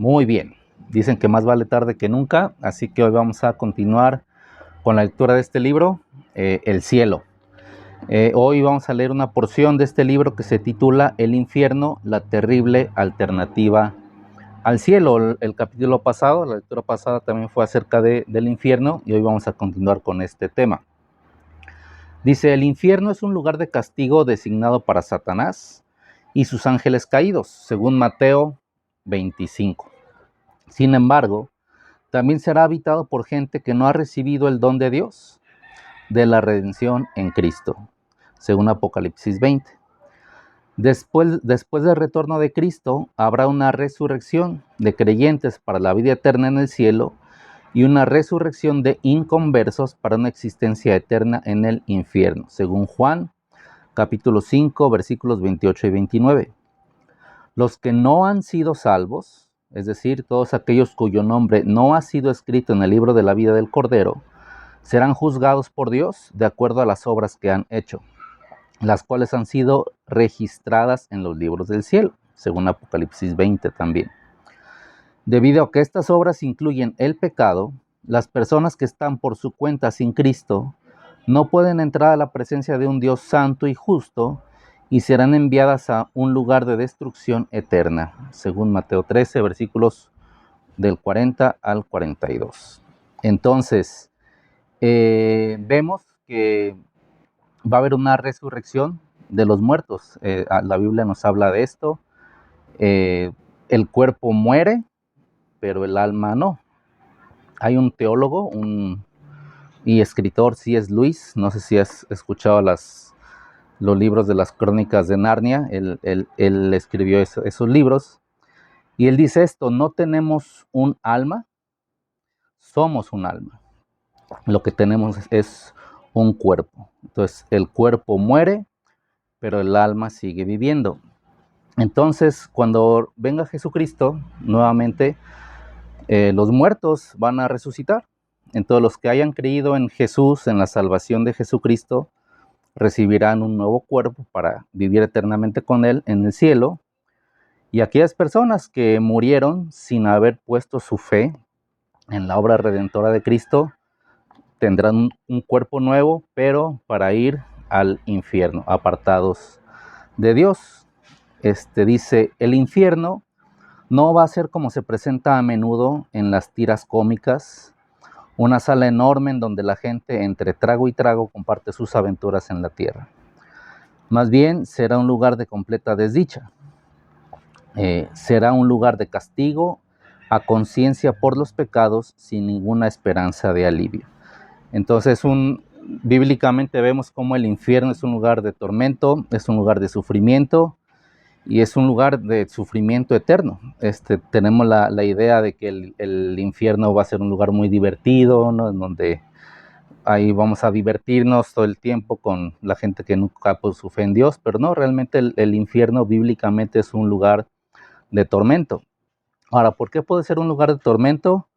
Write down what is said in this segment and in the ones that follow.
Muy bien, dicen que más vale tarde que nunca, así que hoy vamos a continuar con la lectura de este libro, El cielo. Hoy vamos a leer una porción de este libro que se titula El infierno, la terrible alternativa al cielo. El capítulo pasado, la lectura pasada también fue acerca del infierno y hoy vamos a continuar con este tema. Dice, el infierno es un lugar de castigo designado para Satanás y sus ángeles caídos, según Mateo 25. Sin embargo, también será habitado por gente que no ha recibido el don de Dios, de la redención en Cristo, según Apocalipsis 20. Después del retorno de Cristo, habrá una resurrección de creyentes para la vida eterna en el cielo y una resurrección de inconversos para una existencia eterna en el infierno, según Juan, capítulo 5, versículos 28 y 29. Los que no han sido salvos, es decir, todos aquellos cuyo nombre no ha sido escrito en el libro de la vida del Cordero, serán juzgados por Dios de acuerdo a las obras que han hecho, las cuales han sido registradas en los libros del cielo, según Apocalipsis 20 también. Debido a que estas obras incluyen el pecado, las personas que están por su cuenta sin Cristo no pueden entrar a la presencia de un Dios santo y justo y serán enviadas a un lugar de destrucción eterna, según Mateo 13, versículos del 40 al 42. Entonces, vemos que va a haber una resurrección de los muertos. La Biblia nos habla de esto. El cuerpo muere, pero el alma no. Hay un teólogo y escritor, C.S. Lewis, no sé si has escuchado los libros de las crónicas de Narnia, él escribió esos libros, y él dice esto: no tenemos un alma, somos un alma. Lo que tenemos es un cuerpo. Entonces, el cuerpo muere, pero el alma sigue viviendo. Entonces, cuando venga Jesucristo, nuevamente, los muertos van a resucitar. Entonces, los que hayan creído en Jesús, en la salvación de Jesucristo, recibirán un nuevo cuerpo para vivir eternamente con Él en el cielo. Y aquellas personas que murieron sin haber puesto su fe en la obra redentora de Cristo, tendrán un cuerpo nuevo, pero para ir al infierno, apartados de Dios. Dice, el infierno no va a ser como se presenta a menudo en las tiras cómicas, una sala enorme en donde la gente entre trago y trago comparte sus aventuras en la tierra. Más bien será un lugar de completa desdicha. Será un lugar de castigo a conciencia por los pecados sin ninguna esperanza de alivio. Entonces, bíblicamente vemos cómo el infierno es un lugar de tormento, es un lugar de sufrimiento, y es un lugar de sufrimiento eterno. Tenemos la idea de que el infierno va a ser un lugar muy divertido, ¿no? En donde ahí vamos a divertirnos todo el tiempo con la gente que nunca puso su fe en Dios, pero no, realmente el infierno bíblicamente es un lugar de tormento. Ahora, ¿por qué puede ser un lugar de tormento?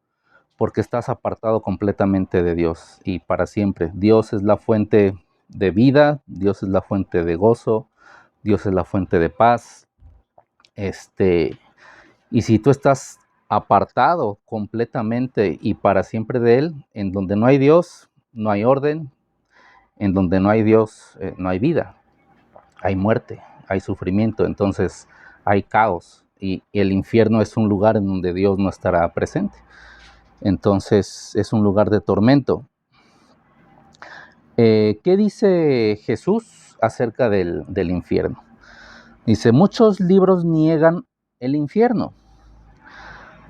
Porque estás apartado completamente de Dios y para siempre. Dios es la fuente de vida, Dios es la fuente de gozo, Dios es la fuente de paz. Y si tú estás apartado completamente y para siempre de Él, en donde no hay Dios, no hay orden, en donde no hay Dios, no hay vida, hay muerte, hay sufrimiento, entonces hay caos, y el infierno es un lugar en donde Dios no estará presente. Entonces es un lugar de tormento. ¿Qué dice Jesús acerca del infierno? Dice, muchos libros niegan el infierno.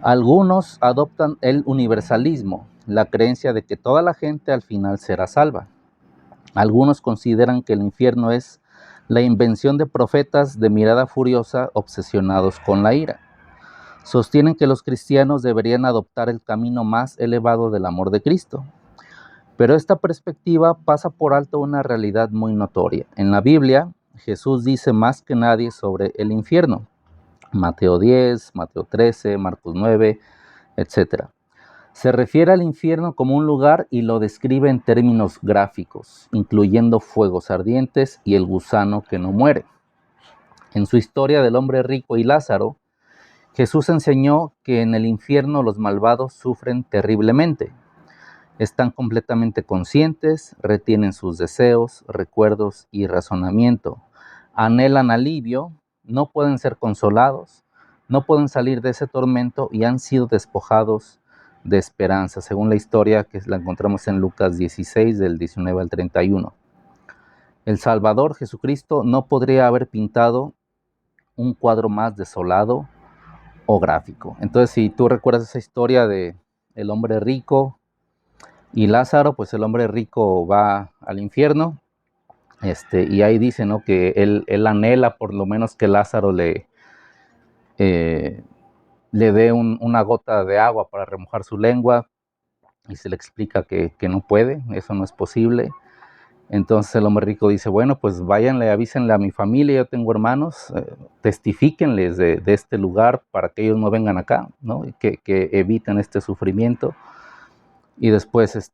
Algunos adoptan el universalismo, la creencia de que toda la gente al final será salva. Algunos consideran que el infierno es la invención de profetas de mirada furiosa obsesionados con la ira. Sostienen que los cristianos deberían adoptar el camino más elevado del amor de Cristo. Pero esta perspectiva pasa por alto una realidad muy notoria. En la Biblia, Jesús dice más que nadie sobre el infierno. Mateo 10, Mateo 13, Marcos 9, etc. Se refiere al infierno como un lugar y lo describe en términos gráficos, incluyendo fuegos ardientes y el gusano que no muere. En su historia del hombre rico y Lázaro, Jesús enseñó que en el infierno los malvados sufren terriblemente. Están completamente conscientes, retienen sus deseos, recuerdos y razonamiento. Anhelan alivio, no pueden ser consolados, no pueden salir de ese tormento y han sido despojados de esperanza, según la historia que la encontramos en Lucas 16, del 19 al 31. El Salvador Jesucristo no podría haber pintado un cuadro más desolado o gráfico. Entonces, si tú recuerdas esa historia de el hombre rico y Lázaro, pues el hombre rico va al infierno, y ahí dice, ¿no?, que él anhela por lo menos que Lázaro le dé una gota de agua para remojar su lengua, y se le explica que no puede, eso no es posible. Entonces el hombre rico dice, bueno, pues váyanle, avísenle a mi familia, yo tengo hermanos, testifíquenles de este lugar para que ellos no vengan acá, ¿no? Que eviten este sufrimiento. Y después,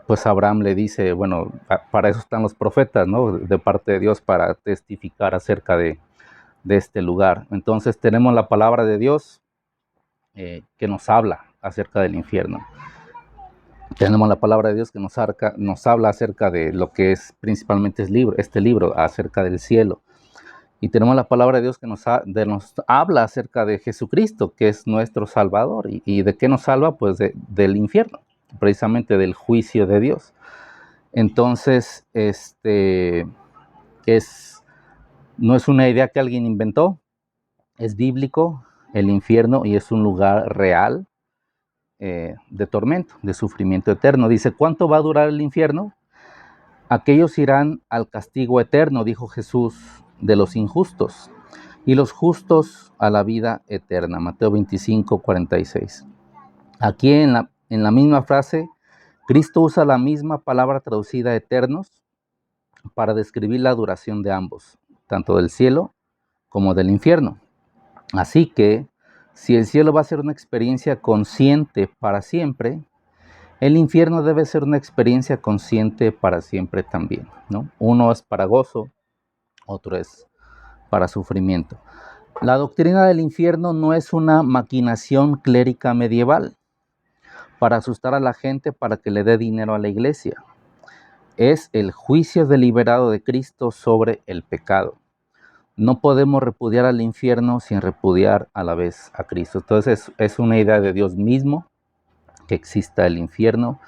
pues Abraham le dice, bueno, para eso están los profetas, ¿no?, de parte de Dios, para testificar acerca de este lugar. Entonces tenemos la palabra de Dios que nos habla acerca del infierno. Tenemos la palabra de Dios que nos habla acerca de lo que es principalmente este libro, acerca del cielo. Y tenemos la palabra de Dios que nos habla acerca de Jesucristo, que es nuestro Salvador. ¿Y de qué nos salva? Pues del infierno, precisamente del juicio de Dios. Entonces, no es una idea que alguien inventó, es bíblico, el infierno, y es un lugar real de tormento, de sufrimiento eterno. Dice, ¿cuánto va a durar el infierno? Aquellos irán al castigo eterno, dijo Jesús, de los injustos, y los justos a la vida eterna. Mateo 25, 46. Aquí en la misma frase, Cristo usa la misma palabra traducida eternos para describir la duración de ambos, tanto del cielo como del infierno. Así que, si el cielo va a ser una experiencia consciente para siempre, el infierno debe ser una experiencia consciente para siempre también, ¿no? Uno es para gozo, otro es para sufrimiento. La doctrina del infierno no es una maquinación clérica medieval para asustar a la gente para que le dé dinero a la iglesia. Es el juicio deliberado de Cristo sobre el pecado. No podemos repudiar al infierno sin repudiar a la vez a Cristo. Entonces es una idea de Dios mismo que exista el infierno.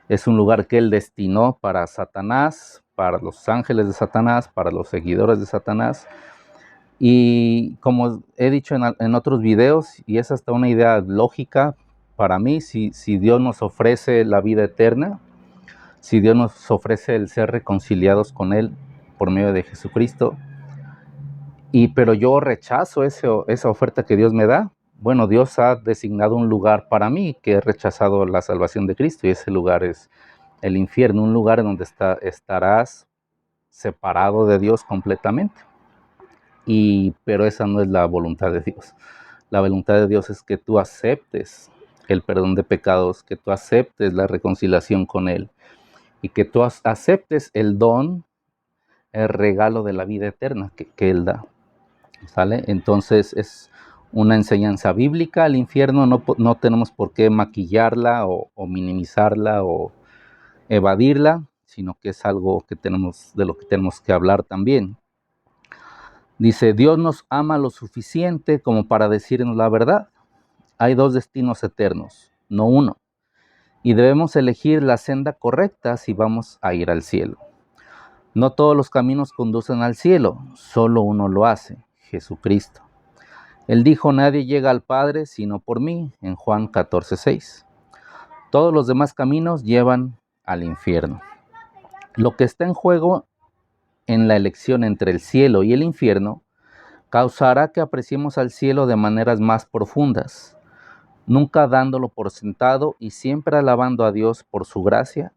Es un lugar que Él destinó para Satanás, para los ángeles de Satanás, para los seguidores de Satanás. Y como he dicho en otros videos, y es hasta una idea lógica para mí, si Dios nos ofrece la vida eterna, si Dios nos ofrece el ser reconciliados con Él por medio de Jesucristo, pero yo rechazo esa oferta que Dios me da, bueno, Dios ha designado un lugar para mí, que he rechazado la salvación de Cristo, y ese lugar es el infierno, un lugar en donde estarás separado de Dios completamente. Pero esa no es la voluntad de Dios. La voluntad de Dios es que tú aceptes el perdón de pecados, que tú aceptes la reconciliación con Él, y que tú aceptes el don, el regalo de la vida eterna que Él da. ¿Sale? Entonces es una enseñanza bíblica. El infierno no tenemos por qué maquillarla o minimizarla o evadirla, sino que es algo de lo que tenemos que hablar también. Dice, Dios nos ama lo suficiente como para decirnos la verdad. Hay dos destinos eternos, no uno, y debemos elegir la senda correcta si vamos a ir al cielo. No todos los caminos conducen al cielo, solo uno lo hace, Jesucristo. Él dijo, nadie llega al Padre sino por mí, en Juan 14:6. Todos los demás caminos llevan al infierno. Lo que está en juego en la elección entre el cielo y el infierno causará que apreciemos al cielo de maneras más profundas, nunca dándolo por sentado y siempre alabando a Dios por su gracia,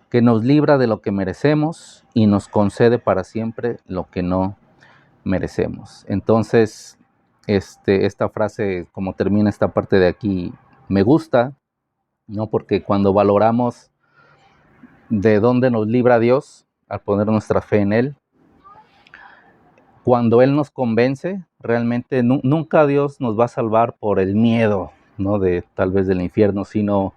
que nos libra de lo que merecemos y nos concede para siempre lo que no merecemos. Entonces, esta frase, como termina esta parte de aquí, me gusta, ¿no? Porque cuando valoramos de dónde nos libra Dios al poner nuestra fe en Él, cuando Él nos convence, realmente nunca Dios nos va a salvar por el miedo, ¿no? De tal vez del infierno, sino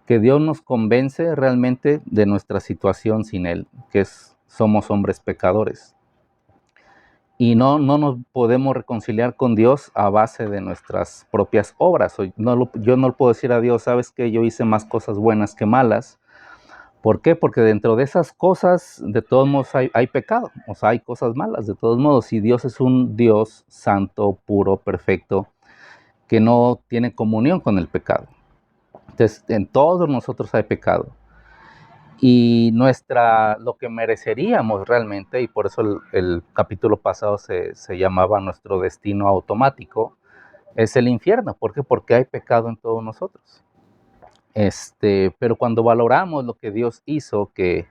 que Dios nos convence realmente de nuestra situación sin Él, somos hombres pecadores. Y no nos podemos reconciliar con Dios a base de nuestras propias obras. Yo no le puedo decir a Dios, sabes que yo hice más cosas buenas que malas. ¿Por qué? Porque dentro de esas cosas, de todos modos, hay pecado, o sea, hay cosas malas, de todos modos. Y Dios es un Dios santo, puro, perfecto, que no tiene comunión con el pecado. Entonces, en todos nosotros hay pecado. Y lo que mereceríamos realmente, y por eso el capítulo pasado se llamaba Nuestro Destino Automático, es el infierno. ¿Por qué? Porque hay pecado en todos nosotros. Pero cuando valoramos lo que Dios hizo, que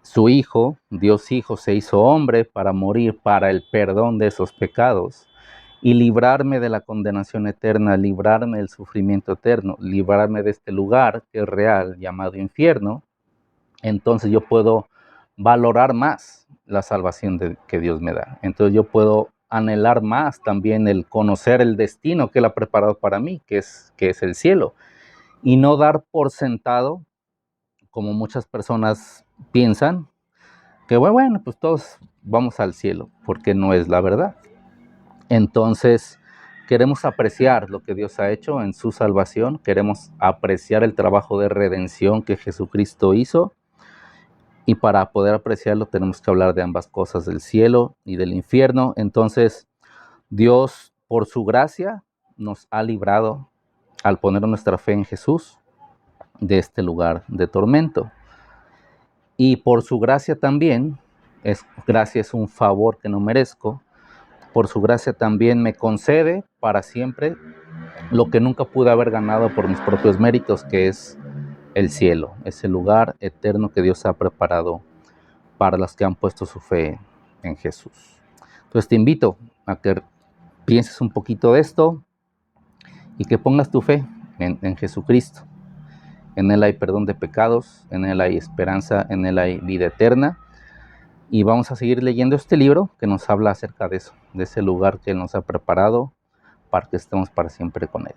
su Hijo, Dios Hijo, se hizo hombre para morir para el perdón de esos pecados y librarme de la condenación eterna, librarme del sufrimiento eterno, librarme de este lugar que es real, llamado infierno, entonces yo puedo valorar más la salvación que Dios me da. Entonces yo puedo anhelar más también el conocer el destino que Él ha preparado para mí, que es el cielo, y no dar por sentado, como muchas personas piensan, que bueno, pues todos vamos al cielo, porque no es la verdad. Entonces, queremos apreciar lo que Dios ha hecho en su salvación, queremos apreciar el trabajo de redención que Jesucristo hizo, y para poder apreciarlo tenemos que hablar de ambas cosas, del cielo y del infierno. Entonces, Dios, por su gracia, nos ha librado al poner nuestra fe en Jesús de este lugar de tormento. Y por su gracia también, gracia es un favor que no merezco, por su gracia también me concede para siempre lo que nunca pude haber ganado por mis propios méritos, que es el cielo, ese lugar eterno que Dios ha preparado para los que han puesto su fe en Jesús. Entonces te invito a que pienses un poquito de esto y que pongas tu fe en Jesucristo. En Él hay perdón de pecados, en Él hay esperanza, en Él hay vida eterna. Y vamos a seguir leyendo este libro que nos habla acerca de eso, de ese lugar que Él nos ha preparado para que estemos para siempre con Él.